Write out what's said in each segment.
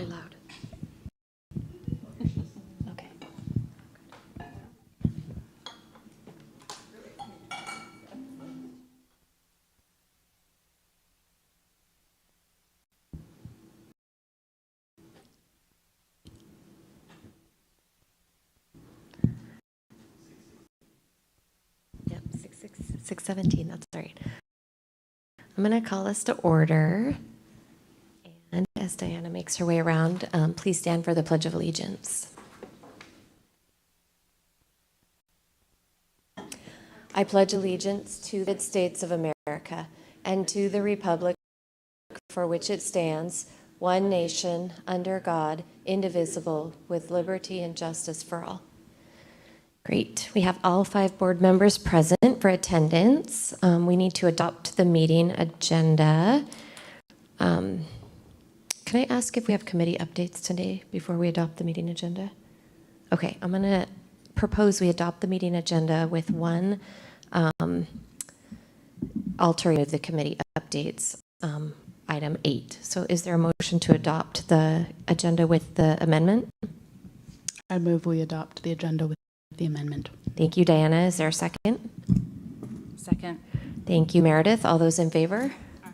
really loud. Okay. Yep, 6:17, that's right. I'm going to call us to order. And as Diana makes her way around, please stand for the Pledge of Allegiance. I pledge allegiance to the United States of America and to the republic for which it stands, one nation, under God, indivisible, with liberty and justice for all. Great. We have all 5 board members present for attendance. We need to adopt the meeting agenda. Can I ask if we have committee updates today before we adopt the meeting agenda? Okay, I'm going to propose we adopt the meeting agenda with one altering of the committee updates, item 8. So is there a motion to adopt the agenda with the amendment? I move we adopt the agenda with the amendment. Thank you, Diana. Is there a second? Second. Thank you, Meredith. All those in favor? Aye.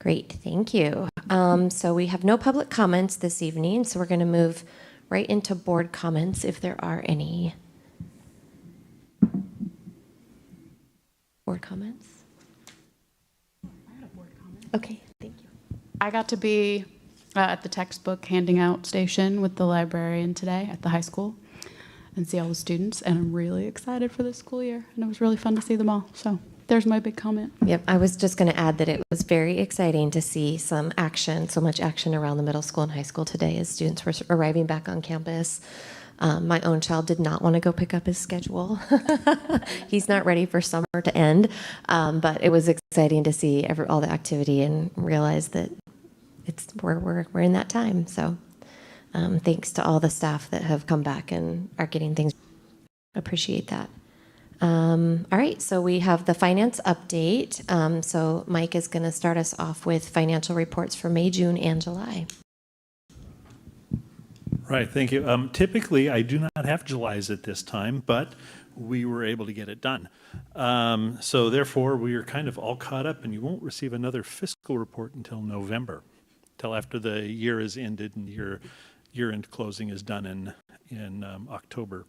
Great, thank you. So we have no public comments this evening, so we're going to move right into board comments if there are any. Board comments? I had a board comment. Okay, thank you. I got to be at the textbook handing out station with the librarian today at the high school and see all the students, and I'm really excited for this school year, and it was really fun to see them all. So there's my big comment. Yep, I was just going to add that it was very exciting to see some action, so much action around the middle school and high school today as students were arriving back on campus. My own child did not want to go pick up his schedule. He's not ready for summer to end, but it was exciting to see all the activity and realize that we're in that time. So thanks to all the staff that have come back and are getting things. Appreciate that. All right, so we have the finance update. So Mike is going to start us off with financial reports for May, June, and July. Right, thank you. Typically, I do not have July's at this time, but we were able to get it done. So therefore, we are kind of all caught up, and you won't receive another fiscal report until November, till after the year is ended and your year-end closing is done in October.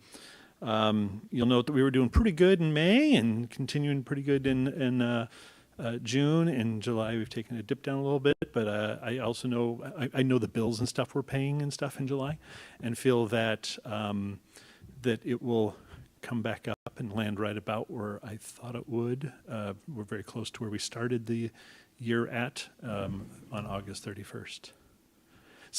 You'll note that we were doing pretty good in May and continuing pretty good in June. In July, we've taken a dip down a little bit, but I also know I know the bills and stuff we're paying and stuff in July, and feel that that it will come back up and land right about where I thought it would. We're very close to where we started the year at on August 31st.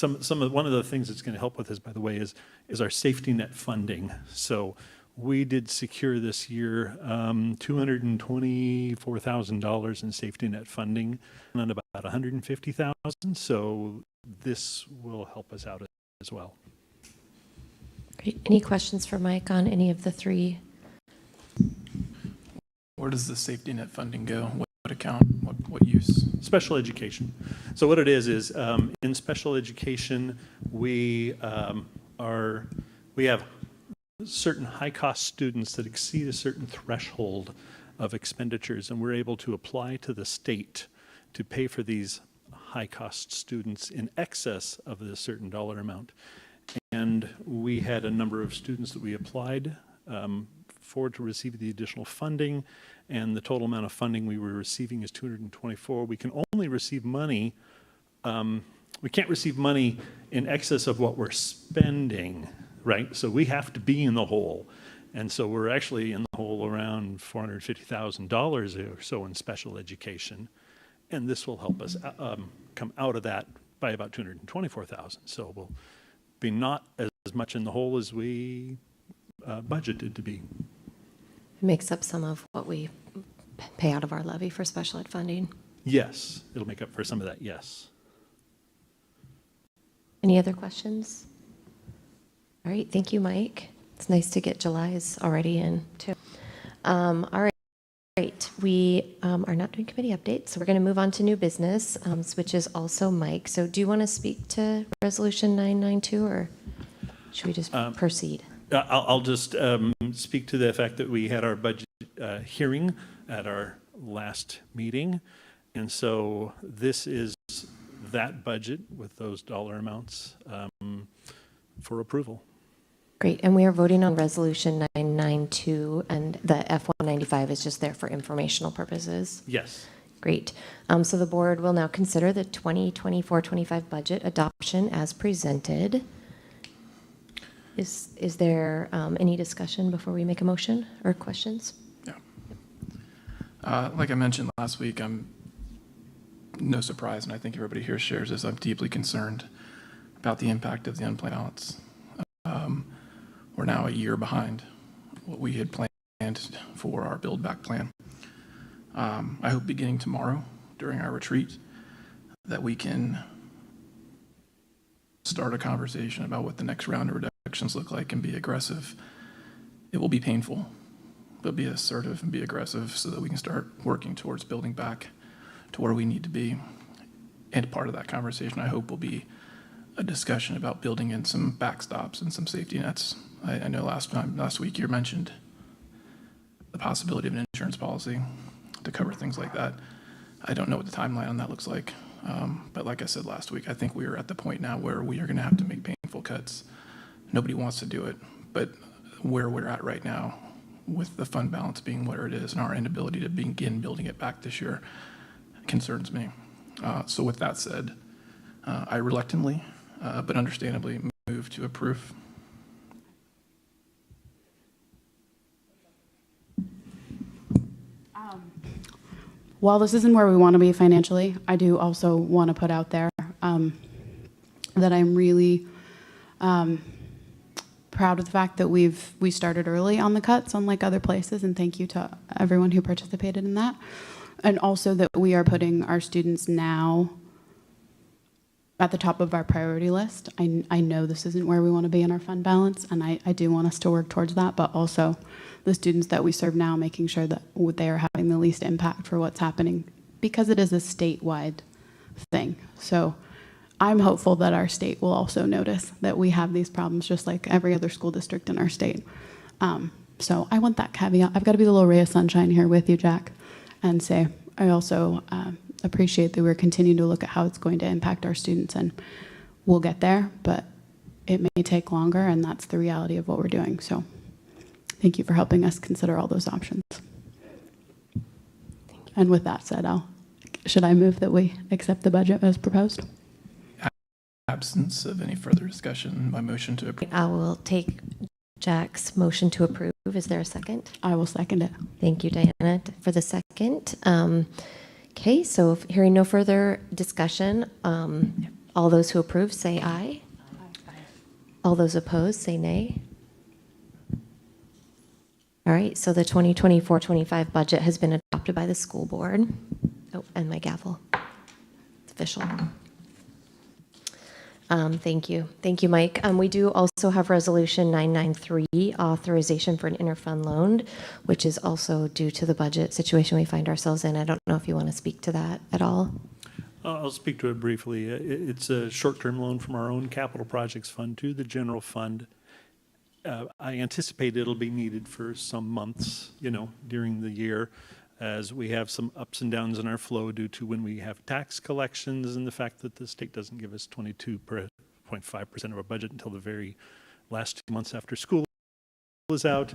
One of the things that's going to help with this, by the way, is our safety net funding. So we did secure this year $224,000 in safety net funding and about $150,000. So this will help us out as well. Great. Any questions for Mike on any of the 3? Where does the safety net funding go? What account? What use? Special education. So what it is in special education, we have certain high-cost students that exceed a certain threshold of expenditures, and we're able to apply to the state to pay for these high-cost students in excess of a certain dollar amount. And we had a number of students that we applied for to receive the additional funding, and the total amount of funding we were receiving is $224,000. We can only receive money, we can't receive money in excess of what we're spending, right? So we have to be in the hole. And so we're actually in the hole around $450,000 or so in special education. And this will help us come out of that by about $224,000. So we'll be not as much in the hole as we budgeted to be. It makes up some of what we pay out of our levy for special ed funding. Yes, it'll make up for some of that, yes. Any other questions? All right, thank you, Mike. It's nice to get July's already in, too. All right. Great. We are not doing committee updates, so we're going to move on to new business, which is also Mike. So do you want to speak to Resolution 992, or should we just proceed? I'll just speak to the fact that we had our budget hearing at our last meeting. And so this is that budget with those dollar amounts for approval. Great. And we are voting on Resolution 992, and the F-195 is just there for informational purposes. Yes. Great. So the board will now consider the 2024-25 budget adoption as presented. Is there any discussion before we make a motion or questions? Yeah. Like I mentioned last week, I'm no surprise, and I think everybody here shares this. I'm deeply concerned about the impact of the unplanned balance. We're now a year behind what we had planned for our Build Back plan. I hope beginning tomorrow during our retreat that we can start a conversation about what the next round of reductions look like and be aggressive. It will be painful, but be assertive and be aggressive so that we can start working towards building back to where we need to be. And part of that conversation, I hope, will be a discussion about building in some backstops and some safety nets. I know last week you mentioned the possibility of an insurance policy to cover things like that. I don't know what the timeline on that looks like. But like I said last week, I think we are at the point now where we are going to have to make painful cuts. Nobody wants to do it, but where we're at right now with the fund balance being where it is and our inability to begin building it back this year concerns me. So with that said, I reluctantly, but understandably move to approve. While this isn't where we want to be financially, I do also want to put out there that I'm really proud of the fact that we started early on the cuts, unlike other places, and thank you to everyone who participated in that. And also that we are putting our students now at the top of our priority list. I know this isn't where we want to be in our fund balance, and I do want us to work towards that, but also the students that we serve now, making sure that they are having the least impact for what's happening, because it is a statewide thing. So I'm hopeful that our state will also notice that we have these problems just like every other school district in our state. So I want that caveat. I've got to be the little ray of sunshine here with you, Jack, and say I also appreciate that we're continuing to look at how it's going to impact our students, and we'll get there, but it may take longer, and that's the reality of what we're doing. So thank you for helping us consider all those options. And with that said, should I move that we accept the budget as proposed? Absence of any further discussion, my motion to approve. I will take Jack's motion to approve. Is there a second? I will second it. Thank you, Diana, for the second. Okay, so if hearing no further discussion, all those who approve say aye. All those opposed say nay. All right, so the 2024-25 budget has been adopted by the school board. Oh, and my gavel. It's official. Thank you. Thank you, Mike. We do also have Resolution 993, authorization for an interfund loan, which is also due to the budget situation we find ourselves in. I don't know if you want to speak to that at all. I'll speak to it briefly. It's a short-term loan from our own capital projects fund to the general fund. I anticipate it'll be needed for some months, during the year, as we have some ups and downs in our flow due to when we have tax collections and the fact that the state doesn't give us 22.5% of our budget until the very last 2 months after school is out.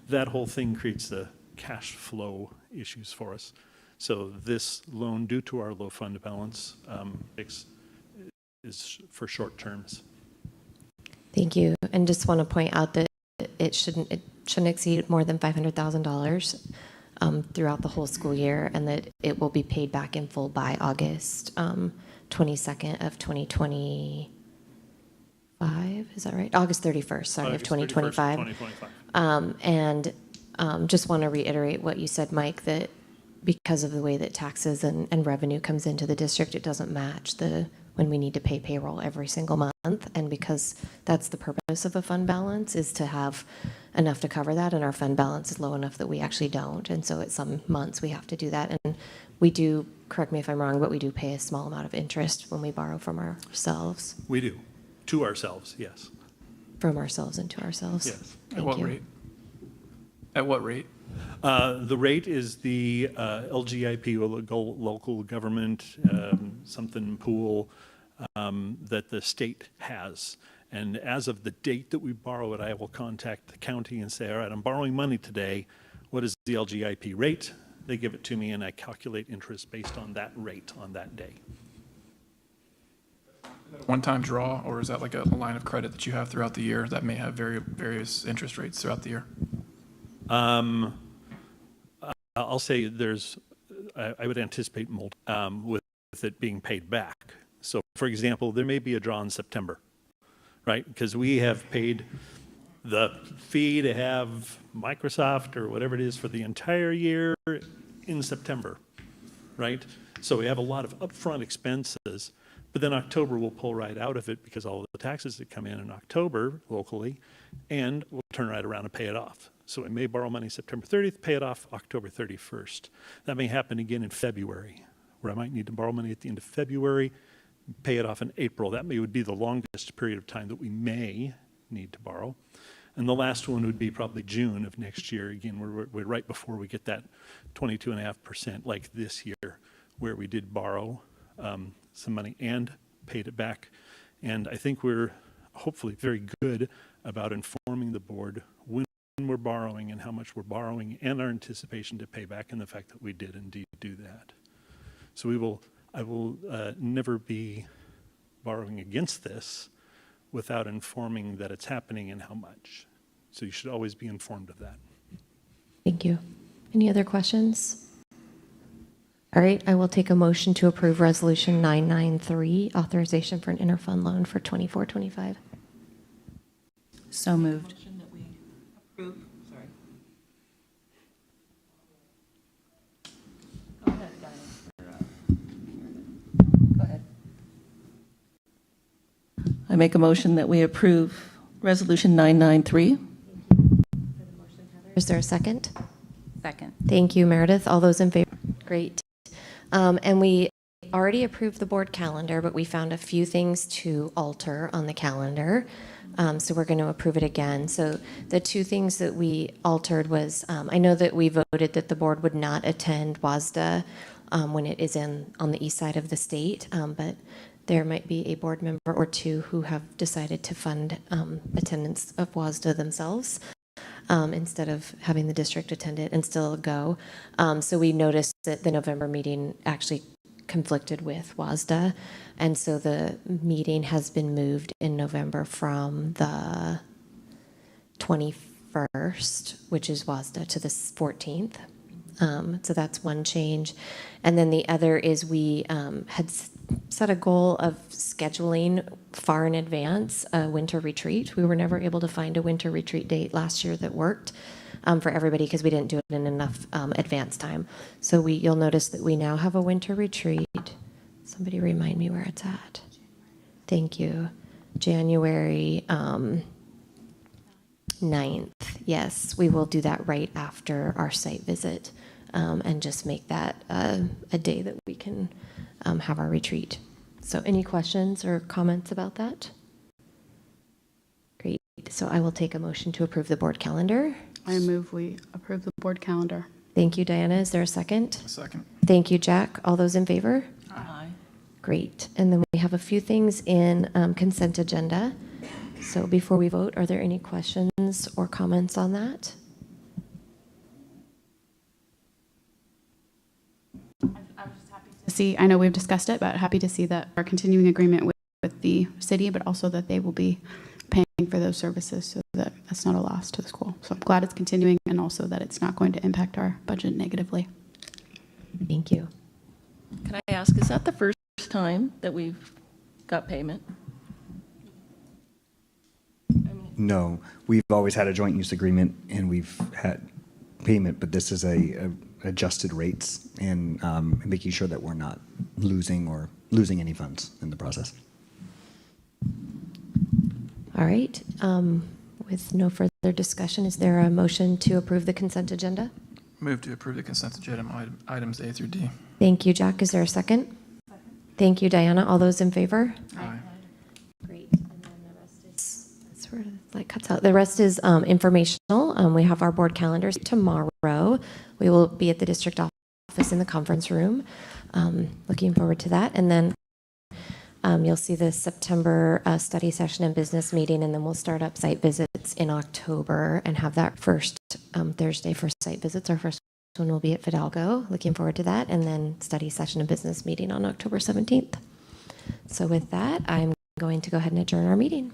That whole thing creates the cash flow issues for us. So this loan, due to our low fund balance, is for short terms. Thank you. And just want to point out that it shouldn't exceed more than $500,000 throughout the whole school year, and that it will be paid back in full by August 22nd of 2025. Is that right? August 31st, sorry, of 2025. 2025. Just want to reiterate what you said, Mike, that because of the way that taxes and revenue comes into the district, it doesn't match when we need to pay payroll every single month. And because that's the purpose of a fund balance, is to have enough to cover that, and our fund balance is low enough that we actually don't. And so at some months we have to do that. And we do, correct me if I'm wrong, but we do pay a small amount of interest when we borrow from ourselves, We do, to ourselves, yes. from ourselves and to ourselves. Yes. At Thank what you. rate? At what rate? The rate is the LGIP, or local government, something pool that the state has. And as of the date that we borrow it, I will contact the county and say, all right, I'm borrowing money today. What is the LGIP rate? They give it to me, and I calculate interest based on that rate on that day. One-time draw, or is that like a line of credit that you have throughout the year that may have various interest rates throughout the year? I'll say I would anticipate with it being paid back. So, for example, there may be a draw in September, right? Because we have paid the fee to have Microsoft or whatever it is for the entire year in September, right? So we have a lot of upfront expenses, but then October we'll pull right out of it because all of the taxes that come in October locally, and we'll turn right around and pay it off. So we may borrow money September 30th, pay it off October 31st. That may happen again in February, where I might need to borrow money at the end of February, pay it off in April. That would be the longest period of time that we may need to borrow. And the last one would be probably June of next year. Again, we're right before we get that 22.5% like this year, where we did borrow some money and paid it back. And I think we're hopefully very good about informing the board when we're borrowing and how much we're borrowing and our anticipation to pay back, and the fact that we did indeed do that. So I will never be borrowing against this without informing that it's happening and how much. So you should always be informed of that. Thank you. Any other questions? All right, I will take a motion to approve Resolution 993, authorization for an interfund loan for 24-25. So moved. I make a motion that we approve Resolution 993. Is there a second? Second. Thank you, Meredith. All those in favor? Great. And we already approved the board calendar, but we found a few things to alter on the calendar. So we're going to approve it again. So the two things that we altered was, I know that we voted that the board would not attend WASDA when it is on the east side of the state, but there might be a board member or two who have decided to fund attendance of WASDA themselves instead of having the district attend it and still go. So we noticed that the November meeting actually conflicted with WASDA, and so the meeting has been moved in November from the 21st, which is WASDA, to the 14th. So that's one change. And then the other is we had set a goal of scheduling far in advance a winter retreat. We were never able to find a winter retreat date last year that worked for everybody because we didn't do it in enough advance time. So you'll notice that we now have a winter retreat. Somebody remind me where it's at. Thank you. January 9th. Yes, we will do that right after our site visit and just make that a day that we can have our retreat. So any questions or comments about that? Great. So I will take a motion to approve the board calendar. I move we approve the board calendar. Thank you, Diana. Is there a second? Second. Thank you, Jack. All those in favor? Aye. Great. And then we have a few things in consent agenda. So before we vote, are there any questions or comments on that? See, I know we've discussed it, but happy to see that our continuing agreement with the city, but also that they will be paying for those services so that that's not a loss to the school. So I'm glad it's continuing, and also that it's not going to impact our budget negatively. Thank you. Can I ask, is that the first time that we've got payment? No, we've always had a joint use agreement and we've had payment, but this is a adjusted rates and making sure that we're not losing any funds in the process. All right. With no further discussion, is there a motion to approve the consent agenda? Move to approve the consent agenda items A through D. Thank you, Jack. Is there a second? Thank you, Diana. All those in favor? Aye. Great. And then the rest is, that's where the light cuts out. The rest is informational. We have our board calendars tomorrow. We will be at the district office in the conference room. Looking forward to that. And then you'll see the September study session and business meeting, and then we'll start up site visits in October and have that first Thursday for site visits. Our first one will be at Fidalgo. Looking forward to that. And then study session and business meeting on October 17th. So with that, I'm going to go ahead and adjourn our meeting.